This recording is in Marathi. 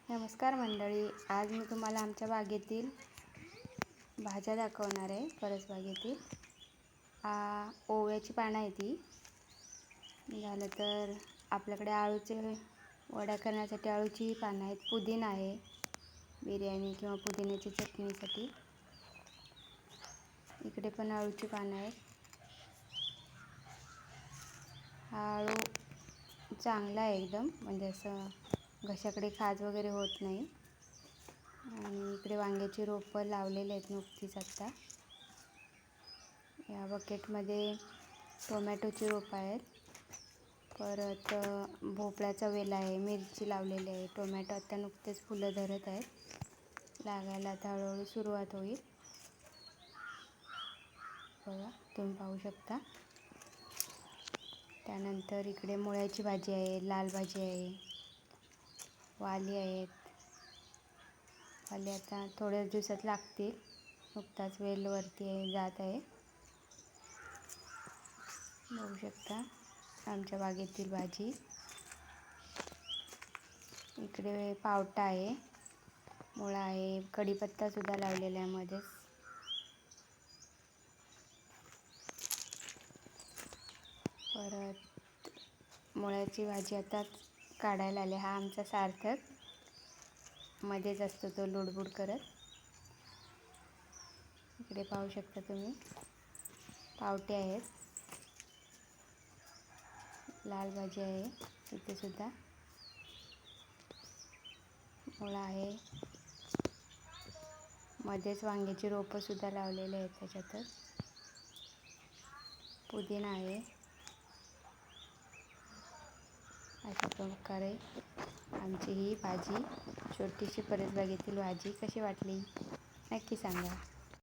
नमस्कार मंडळी, आज मी तुम्हाला आमच्या बागेतील भाज्या दाखवणार आहे. परसबागेतील ओव्याची पानं आहे. ती झालं तर आपल्याकडे आळूचे वड्या करण्यासाठी आळूची पानं आहेत. पुदिना आहे बिर्याणी किंवा पुदिन्याची चटणीसाठी. इकडे पण आळूची पानं आहेत. हा आळू चांगला आहे एकदम, म्हणजे असं घशाकडे खाज वगैरे होत नाही. आणि इकडे वांग्याची रोपं लावलेली आहेत नुकतीच आत्ता. या बकेटमध्ये टोमॅटोची रोपं आहेत. परत भोपळ्याचा वेल आहे, मिरची लावलेली आहे. टोमॅटो आत्ता नुकतेच फुलं धरत आहेत, लागायला आता हळूहळू सुरुवात होईल. बघा, तुम्ही पाहू शकता. त्यानंतर इकडे मुळ्याची भाजी आहे, लाल भाजी आहे, वाली आहेत. वाली आता थोड्याच दिवसात लागतील, नुकताच वेलवरती जात आहे. बघू शकता आमच्या बागेतील भाजी. इकडे पावटा आहे, मुळा आहे, कढीपत्तासुद्धा लावलेला आहे मध्येच. परत मुळ्याची भाजी आता काढायला आले. हा आमचा सार्थक मध्येच असतो, तो लुडबुड करत. इकडे पाहू शकता तुम्ही, पावटे आहेत, लाल भाजी आहे, इथे सुद्धा मुळा आहे. मध्येच वांग्याची रोपं सुद्धा लावलेली आहेत. त्याच्यातच पुदिना आहे. अशा प्रकारे आमची ही भाजी, छोटीशी परसबागेतील भाजी कशी वाटली नक्की सांगा.